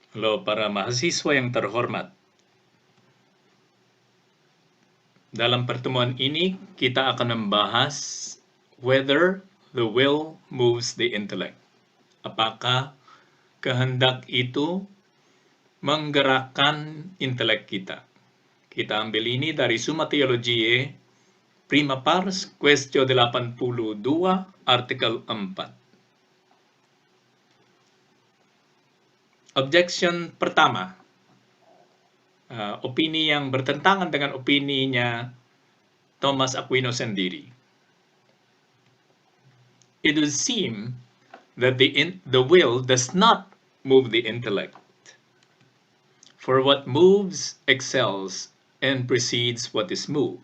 Halo para mahasiswa yang terhormat. Dalam pertemuan ini, kita akan membahas whether the will moves the intellect. Apakah kehendak itu menggerakkan intelek kita? Kita ambil ini dari Summa Theologiae, prima pars, question 82, artikel 4. Objection pertama. Opini yang bertentangan dengan opininya Thomas Aquinas sendiri. It would seem that the will does not move the intellect. For what moves excels and precedes what is moved.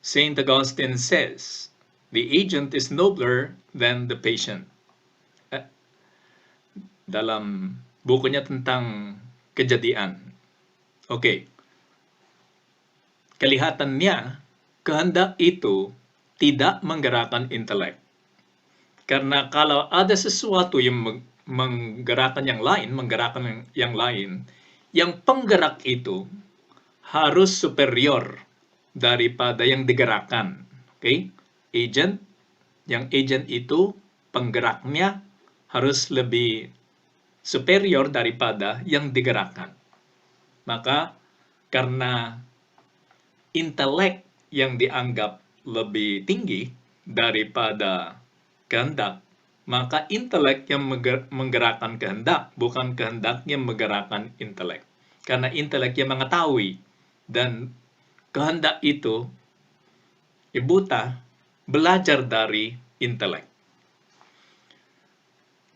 Saint Augustine says, the agent is nobler than the patient. Dalam bukunya tentang kejadian. Oke. Kelihatannya, kehendak itu tidak menggerakkan intelek. Karena kalau ada sesuatu yang menggerakkan yang lain, yang penggerak itu harus superior daripada yang digerakkan. Oke? Yang agent itu penggeraknya harus lebih superior daripada yang digerakkan. Maka karena intelek yang dianggap lebih tinggi daripada kehendak, maka intelek yang menggerakkan kehendak, bukan kehendak yang menggerakkan intelek. Karena intelek yang mengetahui, dan kehendak itu buta belajar dari intelek.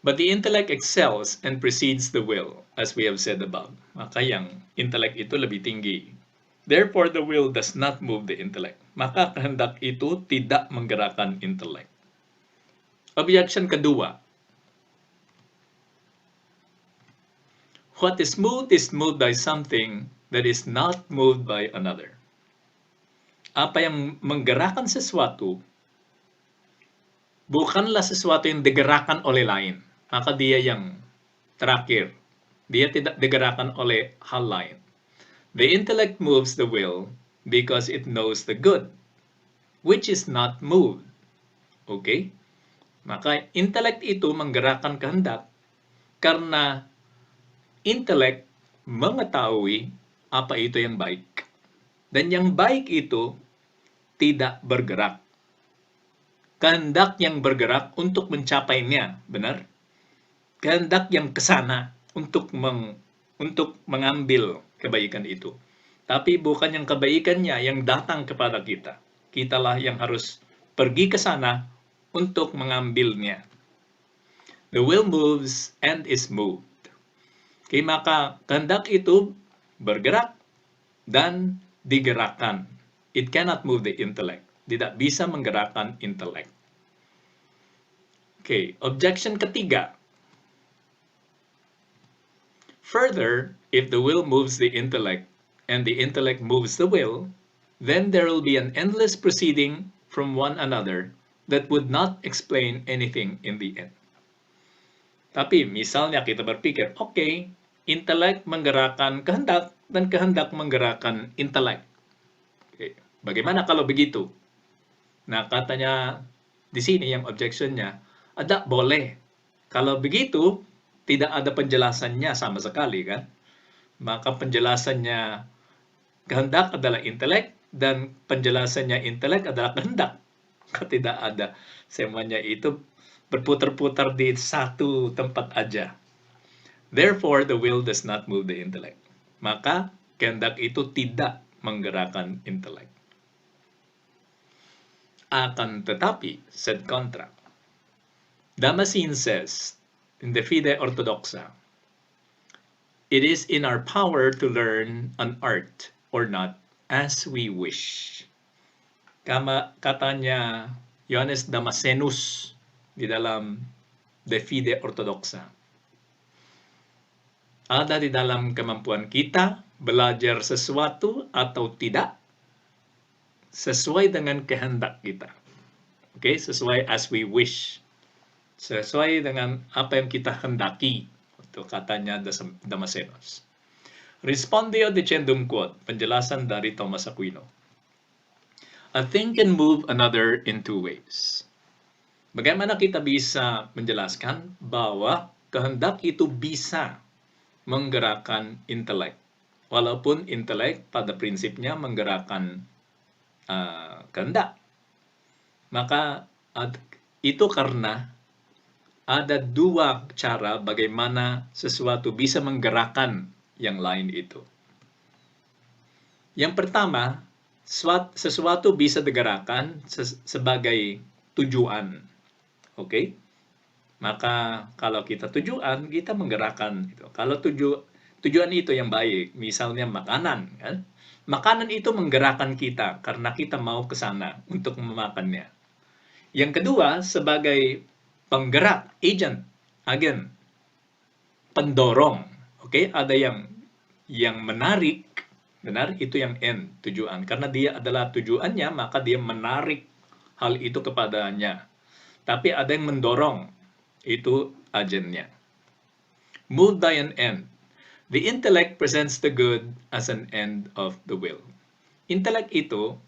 But the intellect excels and precedes the will, as we have said above. Maka yang intelek itu lebih tinggi. Therefore, the will does not move the intellect. Maka kehendak itu tidak menggerakkan intelek. Objection kedua. What is moved by something that is not moved by another. Apa yang menggerakkan sesuatu bukanlah sesuatu yang digerakkan oleh lain. Maka dia yang terakhir. Dia tidak digerakkan oleh hal lain. The intellect moves the will because it knows the good, which is not moved. Okay? Maka intelek itu menggerakkan kehendak karena intelek mengetahui apa itu yang baik. Dan yang baik itu tidak bergerak. Kehendak yang bergerak untuk mencapainya, benar? Kehendak yang kesana untuk mengambil kebaikan itu. Tapi bukan yang kebaikannya yang datang kepada kita. Kitalah yang harus pergi ke sana untuk mengambilnya. The will moves and is moved. Oke, maka kehendak itu bergerak dan digerakkan. It cannot move the intellect. Tidak bisa menggerakkan intelek. Oke, objection ketiga. Further, if the will moves the intellect and the intellect moves the will, then there will be an endless proceeding from one another that would not explain anything in the end. Tapi misalnya kita berpikir, oke, intelek menggerakkan kehendak dan kehendak menggerakkan intelek. Oke, bagaimana kalau begitu? Nah, katanya di sini yang objectionnya, ada boleh. Kalau begitu, tidak ada penjelasannya sama sekali kan? Maka penjelasannya kehendak adalah intelek dan penjelasannya intelek adalah kehendak. Tidak ada, semuanya itu berputar-putar di satu tempat aja. Therefore, the will does not move the intellect. Maka kehendak itu tidak menggerakkan intelek. Akan tetapi, said contra, Damascene says in the Fide Orthodoxa, it is in our power to learn an art or not as we wish. Katanya Johannes Damascenus di dalam De Fide Orthodoxa. Ada di dalam kemampuan kita belajar sesuatu atau tidak sesuai dengan kehendak kita. Sesuai as we wish. Sesuai dengan apa yang kita hendaki. Ito katanya Damascenos. Respondeo decendum quod, penjelasan dari Thomas Aquino. A thing can move another in two ways. Bagaimana kita bisa menjelaskan bahwa kehendak itu bisa menggerakkan intelek? Walaupun intelek pada prinsipnya menggerakkan kehendak. Maka itu karena ada dua cara bagaimana sesuatu bisa menggerakkan yang lain itu. Yang pertama, sesuatu bisa digerakkan sebagai tujuan. Oke? Maka kalau kita tujuan, kita menggerakkan. Gitu. Kalau tujuan itu yang baik, misalnya makanan, kan? Makanan itu menggerakkan kita karena kita mau ke sana untuk memakannya. Yang kedua, sebagai penggerak, agent, agen, pendorong. Oke, ada yang menarik, benar, itu yang N, tujuan. Karena dia adalah tujuannya, maka dia menarik hal itu kepadanya. Tapi ada yang mendorong, itu agennya. Moved by an end. The intellect presents the good as an end of the will. Intelek itu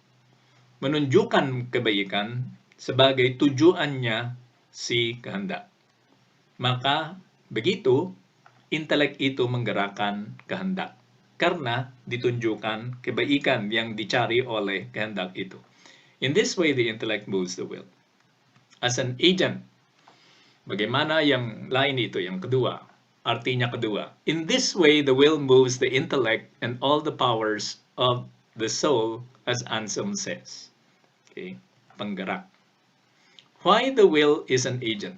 menunjukkan kebaikan sebagai tujuannya si kehendak. Maka begitu, intelek itu menggerakkan kehendak. Karena ditunjukkan kebaikan yang dicari oleh kehendak itu. In this way, the intellect moves the will. As an agent, bagaimana yang lain itu, yang kedua? Artinya kedua. In this way, the will moves the intellect and all the powers of the soul, as Anselm says. Okay, penggerak. Why the will is an agent?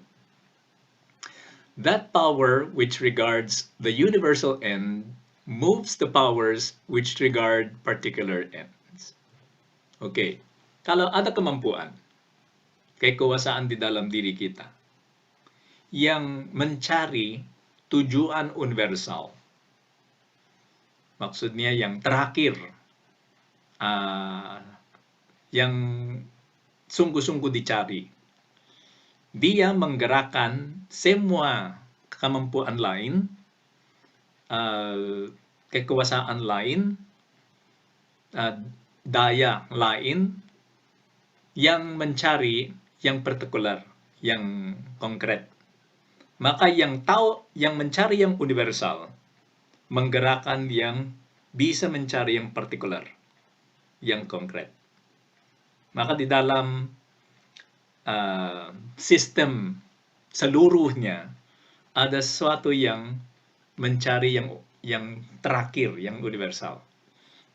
That power which regards the universal end moves the powers which regard particular ends. Okay, kalau ada kemampuan, kekuasaan di dalam diri kita, yang mencari tujuan universal, maksudnya yang terakhir, yang sungguh-sungguh dicari, dia menggerakkan semua kemampuan lain, kekuasaan lain, daya lain, yang mencari yang partikular, yang konkret. Maka yang mencari yang universal, menggerakkan yang bisa mencari yang partikular, yang konkret. Maka di dalam sistem seluruhnya ada sesuatu yang mencari yang terakhir, yang universal.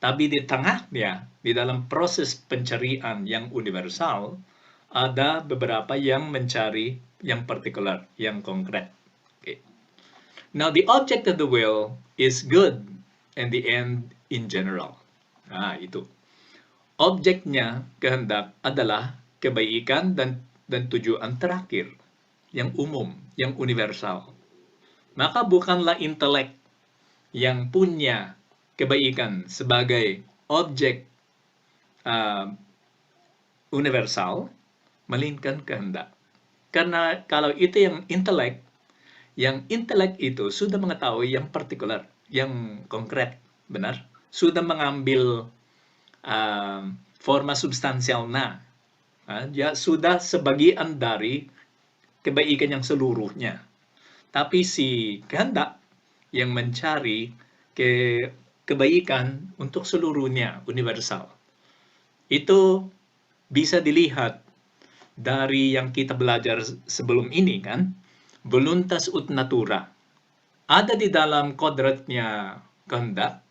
Tapi di tengahnya, di dalam proses pencarian yang universal, ada beberapa yang mencari yang partikular, yang konkret. Okay. Now, the object of the will is good and the end in general. Itu. Objeknya, kehendak, adalah kebaikan dan tujuan terakhir, yang umum, yang universal. Maka bukanlah intelek yang punya kebaikan sebagai objek universal, melainkan kehendak. Karena kalau itu yang intelek itu sudah mengetahui yang partikular, yang konkret, benar? Sudah mengambil forma substansialnya. Ya, sudah sebagian dari kebaikan yang seluruhnya. Tapi si kehendak yang mencari kebaikan untuk seluruhnya, universal. Itu bisa dilihat dari yang kita belajar sebelum ini, kan? Voluntas ut natura. Ada di dalam kodratnya kehendak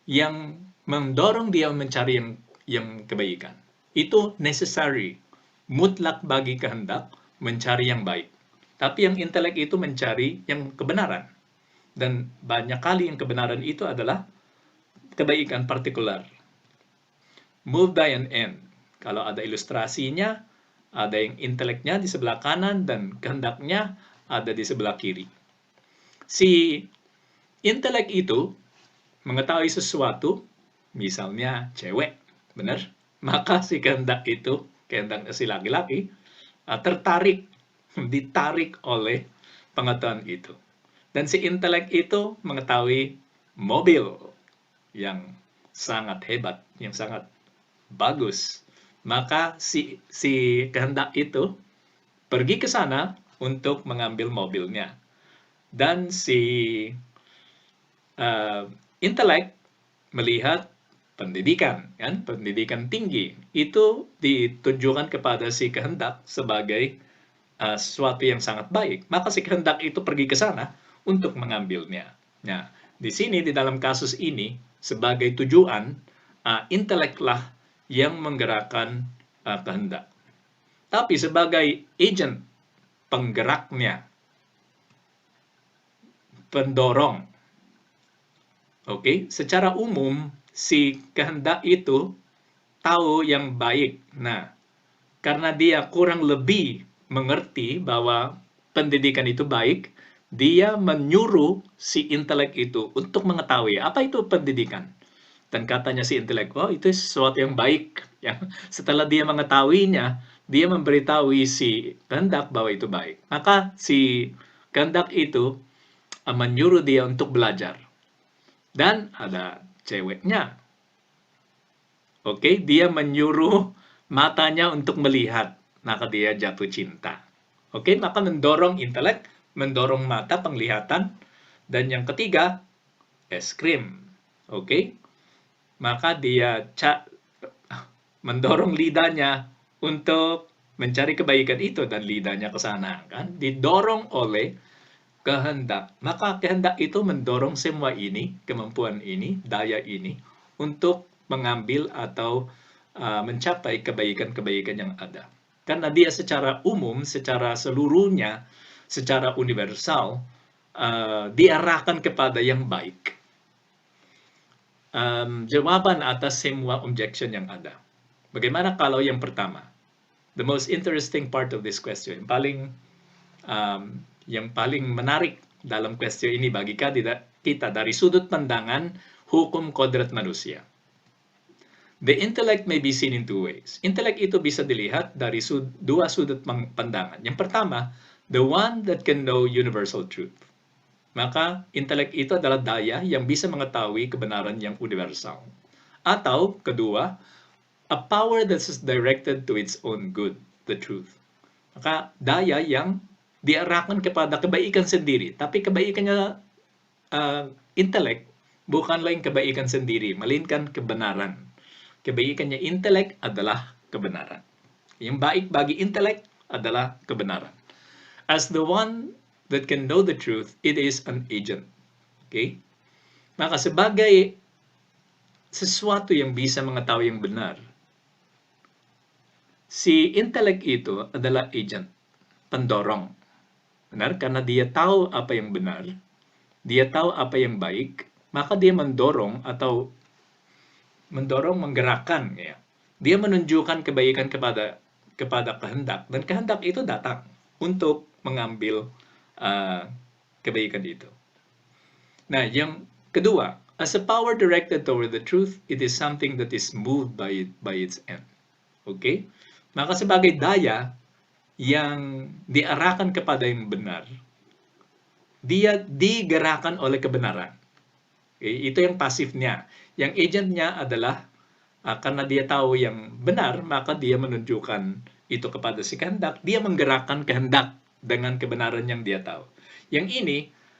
yang mendorong dia mencari yang kebaikan. Itu necessary, mutlak bagi kehendak mencari yang baik. Tapi yang intelek itu mencari yang kebenaran. Dan banyak kali yang kebenaran itu adalah kebaikan partikular. Moved by an end. Kalau ada ilustrasinya, ada yang inteleknya di sebelah kanan dan kehendaknya ada di sebelah kiri. Si intelek itu mengetahui sesuatu, misalnya cewek, benar? Maka si kehendak itu, kehendak si laki-laki, ditarik oleh pengetahuan itu. Dan si intelek itu mengetahui mobil yang sangat hebat, yang sangat bagus. Maka si kehendak itu pergi ke sana untuk mengambil mobilnya. Dan si uh, intelek melihat pendidikan, kan? Pendidikan tinggi itu ditujukan kepada si kehendak sebagai sesuatu yang sangat baik. Maka si kehendak itu pergi ke sana untuk mengambilnya. Nah, di sini di dalam kasus ini sebagai tujuan inteleklah yang menggerakkan kehendak. Tapi sebagai agent penggeraknya, pendorong, oke, secara umum si kehendak itu tahu yang baik. Nah, karena dia kurang lebih mengerti bahwa pendidikan itu baik, dia menyuruh si intelek itu untuk mengetahui apa itu pendidikan. Dan katanya si intelek, oh itu sesuatu yang baik. Ya. Setelah dia mengetahuinya, dia memberitahu si kehendak bahwa itu baik. Maka si kehendak itu menyuruh dia untuk belajar. Dan ada ceweknya. Oke, dia menyuruh matanya untuk melihat. Maka dia jatuh cinta. Oke, maka mendorong intelek, mendorong mata penglihatan. Dan yang ketiga, es krim. Oke, maka dia mendorong lidahnya untuk mencari kebaikan itu dan lidahnya ke sana, kan? Didorong oleh kehendak. Maka kehendak itu mendorong semua ini, kemampuan ini, daya ini untuk mengambil atau mencapai kebaikan-kebaikan yang ada. Karena dia secara umum, secara seluruhnya, secara universal diarahkan kepada yang baik. Jawaban atas semua objection yang ada. Bagaimana kalau yang pertama? The most interesting part of this question, yang paling menarik dalam question ini bagi kita dari sudut pandangan hukum kodrat manusia. The intellect may be seen in two ways. Intelek itu bisa dilihat dari dua sudut pandangan. Yang pertama, the one that can know universal truth. Maka intelek itu adalah daya yang bisa mengetahui kebenaran yang universal. Atau kedua, a power that is directed to its own good, the truth. Maka daya yang diarahkan kepada kebaikan sendiri, tapi kebaikannya intelek bukanlah yang kebaikan sendiri, melainkan kebenaran. Kebaikannya intelek adalah kebenaran. Yang baik bagi intelek adalah kebenaran. As the one that can know the truth, it is an agent. Okay? Maka sebagai sesuatu yang bisa mengetahui yang benar, si intelek itu adalah agent, pendorong. Benar? Karena dia tahu apa yang benar, dia tahu apa yang baik, maka dia mendorong atau menggerakkan, ya. Dia menunjukkan kebaikan kepada kehendak, dan kehendak itu datang untuk mengambil kebaikan itu. Nah, yang kedua, as a power directed toward the truth, it is something that is moved by its end. Okay? Maka sebagai daya yang diarahkan kepada yang benar, dia digerakkan oleh kebenaran. Okay? Itu yang pasifnya. Yang agentnya adalah karena dia tahu yang benar, maka dia menunjukkan itu kepada si kehendak. Dia menggerakkan kehendak dengan kebenaran yang dia tahu. Yang ini,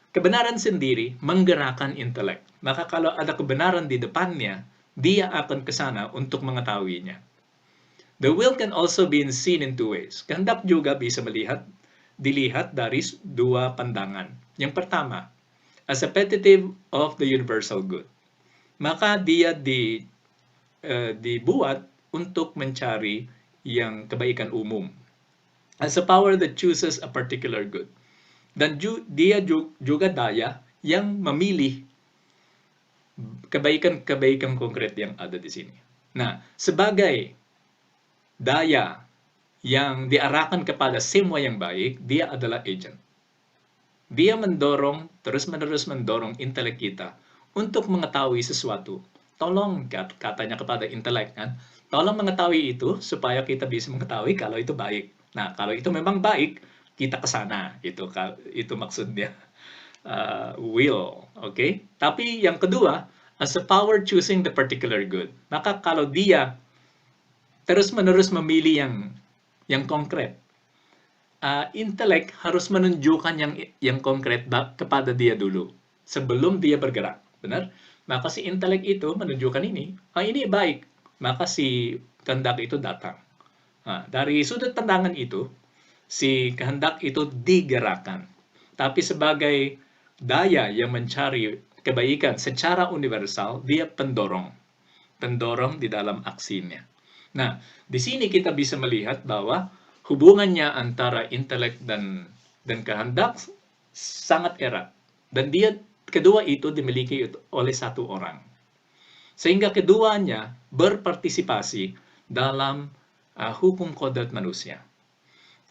kebenaran sendiri menggerakkan intelek. Maka kalau ada kebenaran di depannya, dia akan ke sana untuk mengetahuinya. The will can also be seen in two ways. Kehendak juga bisa dilihat dari dua pandangan. Yang pertama, as a petitive of the universal good. Maka dia dibuat untuk mencari yang kebaikan umum. As a power that chooses a particular good. Dan dia juga daya yang memilih kebaikan-kebaikan konkret yang ada di sini. Nah, sebagai daya yang diarahkan kepada semua yang baik, dia adalah agent. Dia mendorong, terus-menerus mendorong intelek kita untuk mengetahui sesuatu. Tolong, katanya kepada intelek, kan? Tolong mengetahui itu supaya kita bisa mengetahui kalau itu baik. Nah, kalau itu memang baik, kita ke sana. Itu maksudnya. will. Okay? Tapi yang kedua, as a power choosing the particular good. Maka kalau dia terus-menerus memilih yang konkret, intelek harus menunjukkan yang konkret kepada dia dulu sebelum dia bergerak, benar? Maka si intelek itu menunjukkan ini baik, maka si kehendak itu datang. Nah, dari sudut pandangan itu, si kehendak itu digerakkan. Tapi sebagai daya yang mencari kebaikan secara universal, dia pendorong di dalam aksinya. Nah, di sini kita bisa melihat bahwa hubungannya antara intelek dan kehendak sangat erat. Dan kedua itu dimiliki oleh satu orang. Sehingga keduanya berpartisipasi dalam hukum kodrat manusia.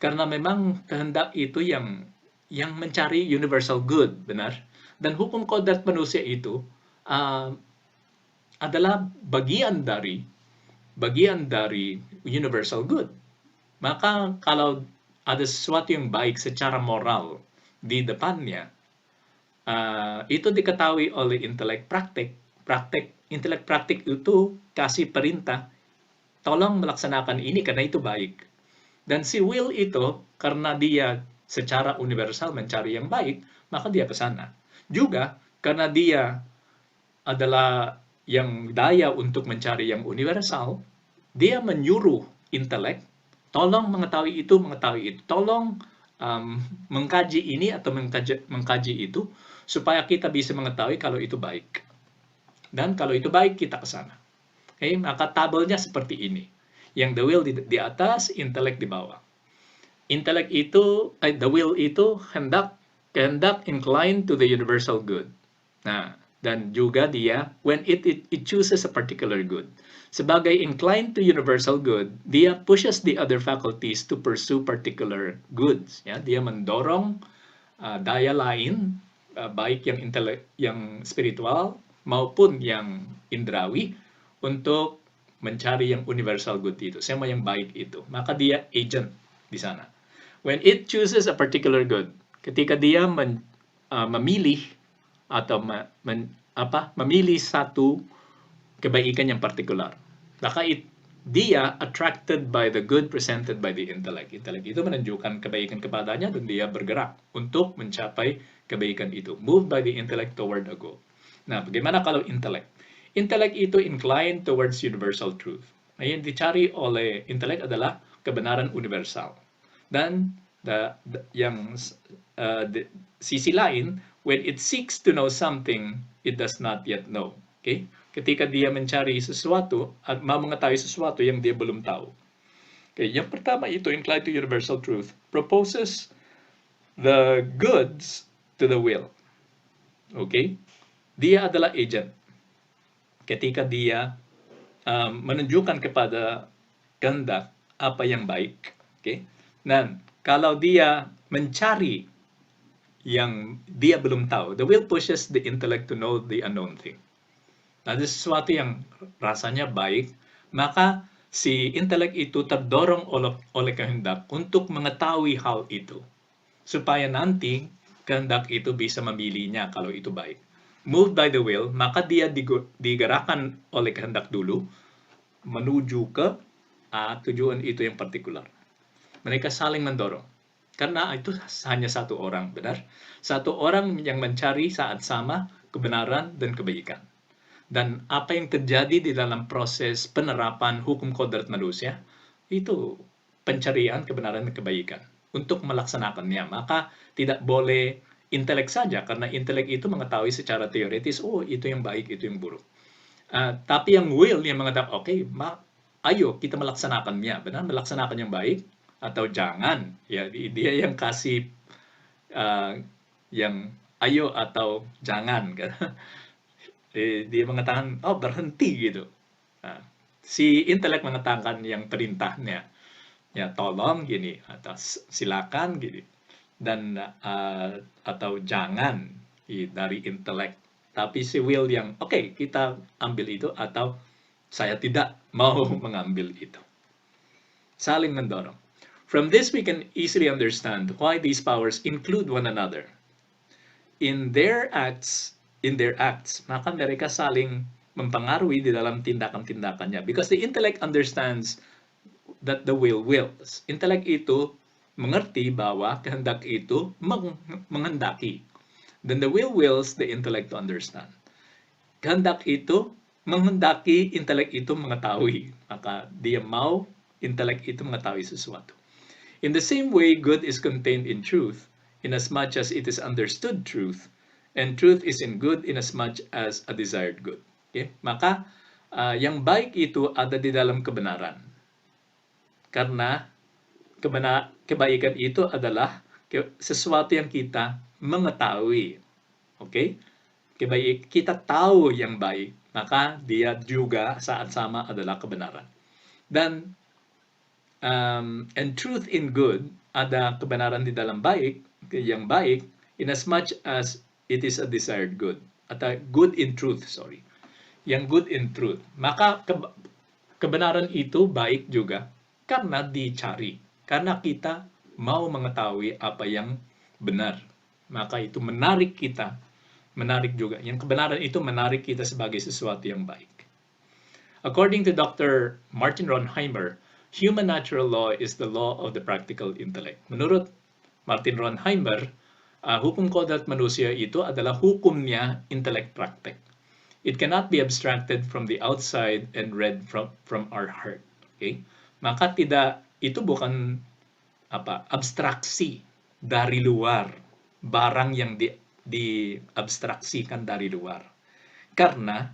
Karena memang kehendak itu yang mencari universal good, benar? Dan hukum kodrat manusia itu adalah bagian dari universal good. Maka kalau ada sesuatu yang baik secara moral di depannya, itu diketahui oleh intelek praktik. Intelek praktik itu kasih perintah, tolong melaksanakan ini karena itu baik. Dan si will itu, karena dia secara universal mencari yang baik, maka dia ke sana. Juga karena dia adalah yang daya untuk mencari yang universal, dia menyuruh intelek, tolong mengetahui itu, tolong mengkaji ini atau mengkaji itu, supaya kita bisa mengetahui kalau itu baik. Dan kalau itu baik, kita ke sana. Okay? Maka tabelnya seperti ini. Yang the will di atas, intelek di bawah. Intelek itu, the will itu kehendak inclined to the universal good. Nah, dan juga dia, when it chooses a particular good. Sebagai inclined to universal good, dia pushes the other faculties to pursue particular goods. Ya, dia mendorong daya lain, baik yang spiritual maupun yang indrawi, untuk mencari yang universal good itu, sama yang baik itu. Maka dia agent di sana. When it chooses a particular good, ketika dia memilih atau memilih satu kebaikan yang partikular, maka dia attracted by the good presented by the intellect. Intellect itu menunjukkan kebaikan kepadanya dan dia bergerak untuk mencapai kebaikan itu. Moved by the intellect toward a goal. Nah, bagaimana kalau intellect? Intellect itu inclined towards universal truth. Nah, yang dicari oleh intellect adalah kebenaran universal. Dan sisi lain, when it seeks to know something it does not yet know. Okay? Ketika dia mencari sesuatu at mau mengetahui sesuatu yang dia belum tahu. Okay, yang pertama itu inclined to universal truth, proposes the goods to the will. Okay? Dia adalah agent. Ketika dia menunjukkan kepada kehendak apa yang baik. Okay? Dan kalau dia mencari yang dia belum tahu, the will pushes the intellect to know the unknown thing. Ada sesuatu yang rasanya baik, maka si intelek itu terdorong oleh kehendak untuk mengetahui hal itu. Supaya nanti kehendak itu bisa memilihnya kalau itu baik. Moved by the will, maka dia digerakkan oleh kehendak dulu menuju ke tujuan itu yang partikular. Mereka saling mendorong. Karena itu hanya satu orang, benar? Satu orang yang mencari saat sama kebenaran dan kebaikan. Dan apa yang terjadi di dalam proses penerapan hukum kodrat manusia, itu pencarian kebenaran dan kebaikan untuk melaksanakannya. Maka tidak boleh intelek saja, karena intelek itu mengetahui secara teoritis, oh itu yang baik, itu yang buruk. Tapi yang will yang mengatakan, okay, ayo kita melaksanakannya, benar, melaksanakan yang baik atau jangan. Ya, dia yang kasih yang ayo atau jangan, kan? Dia mengatakan, oh berhenti gitu. Nah, si intelek mengatakan yang perintahnya, ya tolong gini, atau silakan gini, dan atau jangan dari intelek. Tapi si will yang, oke, kita ambil itu, atau saya tidak mau mengambil itu. Saling mendorong. From this we can easily understand why these powers include one another. in their acts, maka mereka saling mempengaruhi di dalam tindakan-tindakannya. Because the intellect understands that the will wills. Intellect itu mengerti bahwa kehendak itu menghendaki. Then the will wills the intellect to understand. Kehendak itu menghendaki, intelek itu mengetahui. Maka dia mau, intelek itu mengetahui sesuatu. In the same way, good is contained in truth, inasmuch as it is understood truth, and truth is in good inasmuch as a desired good. Okay? Maka, yang baik itu ada di dalam kebenaran. Karena kebaikan itu adalah sesuatu yang kita mengetahui. Okay? Kita tahu yang baik, maka dia juga saat sama adalah kebenaran. Dan and truth in good, ada kebenaran di dalam yang baik, in as much as it is a desired good. Atau good in truth, sorry. Yang good in truth. Maka kebenaran itu baik juga karena dicari. Karena kita mau mengetahui apa yang benar. Maka itu menarik kita. Menarik juga. Yang kebenaran itu menarik kita sebagai sesuatu yang baik. According to Dr. Martin Ronheimer, human natural law is the law of the practical intellect. Menurut Martin Ronheimer, hukum kodrat manusia itu adalah hukumnya intelek praktek. It cannot be abstracted from the outside and read from our heart. Okay? Maka itu bukan abstraksi dari luar, barang yang diabstraksikan dari luar. Karena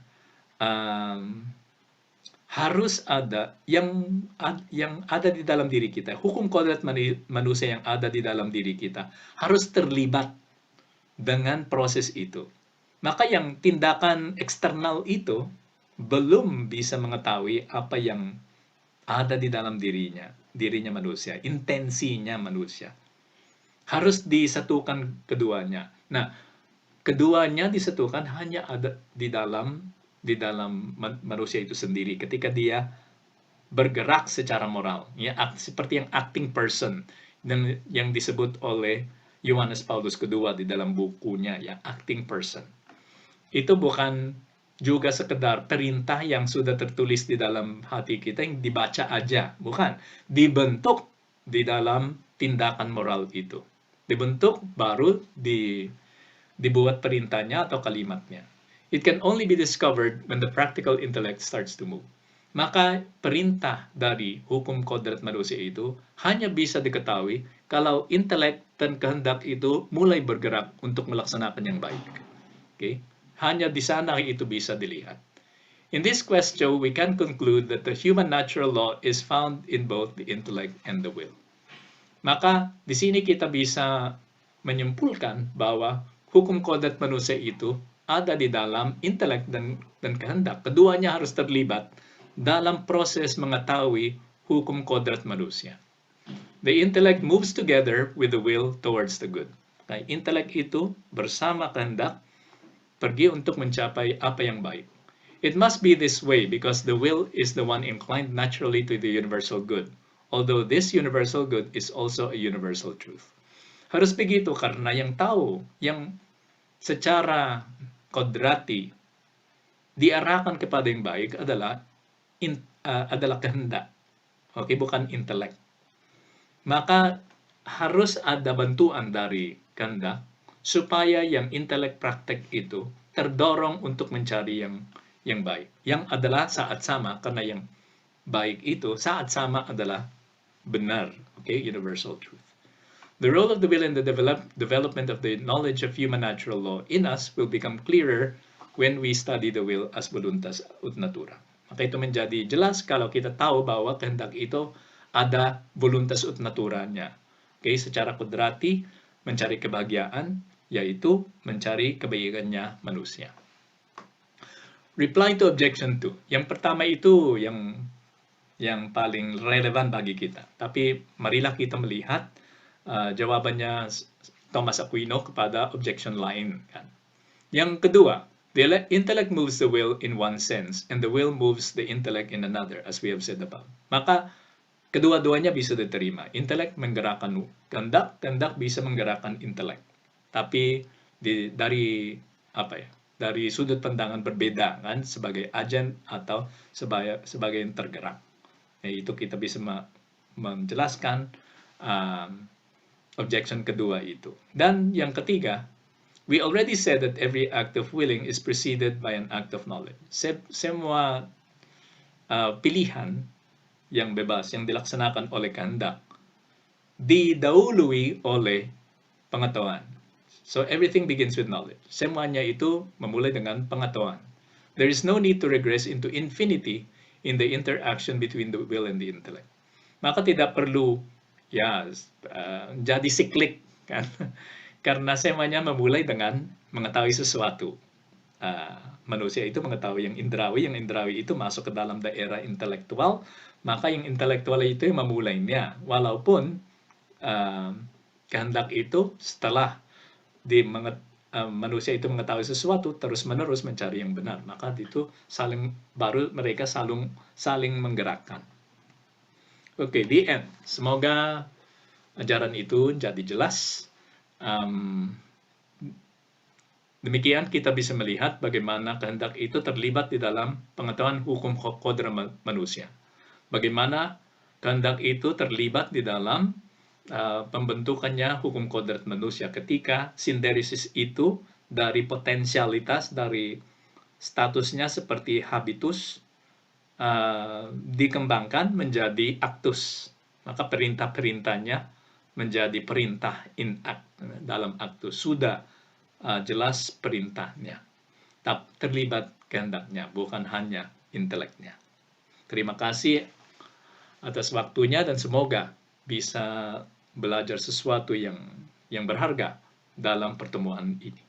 harus ada yang ada di dalam diri kita. Hukum kodrat manusia yang ada di dalam diri kita harus terlibat dengan proses itu. Maka yang tindakan eksternal itu belum bisa mengetahui apa yang ada di dalam dirinya manusia, intensinya manusia. Harus disatukan keduanya. Nah, keduanya disatukan hanya ada di dalam manusia itu sendiri ketika dia bergerak secara moral, ya, seperti yang acting person yang disebut oleh Yohanes Paulus II di dalam bukunya, ya, acting person. Itu bukan juga sekedar perintah yang sudah tertulis di dalam hati kita yang dibaca aja, bukan, dibentuk di dalam tindakan moral itu. Dibentuk baru dibuat perintahnya atau kalimatnya. It can only be discovered when the practical intellect starts to move. Maka perintah dari hukum kodrat manusia itu hanya bisa diketahui kalau intelek dan kehendak itu mulai bergerak untuk melaksanakan yang baik. Okay? Hanya di sana itu bisa dilihat. In this question, we can conclude that the human natural law is found in both the intellect and the will. Maka di sini kita bisa menyimpulkan bahwa hukum kodrat manusia itu ada di dalam intelek dan kehendak. Keduanya harus terlibat dalam proses mengetahui hukum kodrat manusia. The intellect moves together with the will towards the good. Nah, intelek itu bersama kehendak pergi untuk mencapai apa yang baik. It must be this way because the will is the one inclined naturally to the universal good, although this universal good is also a universal truth. Harus begitu karena yang tahu, yang secara kodrati diarahkan kepada yang baik adalah kehendak. Okay, bukan intelek. Maka harus ada bantuan dari kehendak supaya yang intelek praktek itu terdorong untuk mencari yang baik. Yang adalah saat sama karena yang baik itu saat sama adalah benar. Okay, universal truth. The role of the will in the development of the knowledge of human natural law in us will become clearer when we study the will as voluntas ut natura. Maka itu menjadi jelas kalau kita tahu bahwa kehendak itu ada voluntas ut naturanya. Okay, secara kodrati mencari kebahagiaan, yaitu mencari kebaikannya manusia. Reply to objection 2. Yang pertama itu yang paling relevan bagi kita. Tapi marilah kita melihat jawabannya Thomas Aquino kepada objection lain. Kan? Yang kedua, the intellect moves the will in one sense, and the will moves the intellect in another, as we have said above. Maka, kedua-duanya bisa diterima. Intelek menggerakkan kehendak, kehendak bisa menggerakkan intelek. Tapi, dari apa ya? Dari sudut pandangan berbeda kan, sebagai agen atau sebagai yang tergerak. Itu kita bisa menjelaskan objection kedua itu. Dan yang ketiga, we already said that every act of willing is preceded by an act of knowledge. Semua pilihan yang bebas yang dilaksanakan oleh kehendak didahului oleh pengetahuan. So everything begins with knowledge. Semuanya itu memulai dengan pengetahuan. There is no need to regress into infinity in the interaction between the will and the intellect. Maka tidak perlu jadi siklik kan. Karena semuanya memulai dengan mengetahui sesuatu. Manusia itu mengetahui yang indrawi itu masuk ke dalam daerah intelektual, maka yang intelektual itu yang memulainya. Walaupun kehendak itu setelah manusia itu mengetahui sesuatu terus-menerus mencari yang benar, maka itu mereka saling menggerakkan. Oke, the end. Semoga ajaran itu jadi jelas. Demikian kita bisa melihat bagaimana kehendak itu terlibat di dalam pengetahuan hukum kodrat manusia. Bagaimana kehendak itu terlibat di dalam pembentukannya hukum kodrat manusia ketika sinteresis itu dari potensialitas, dari statusnya seperti habitus, dikembangkan menjadi aktus. Maka perintah-perintahnya menjadi perintah in act, dalam aktus. Sudah jelas perintahnya. Terlibat kehendaknya, bukan hanya inteleknya. Terima kasih atas waktunya dan semoga bisa belajar sesuatu yang berharga dalam pertemuan ini.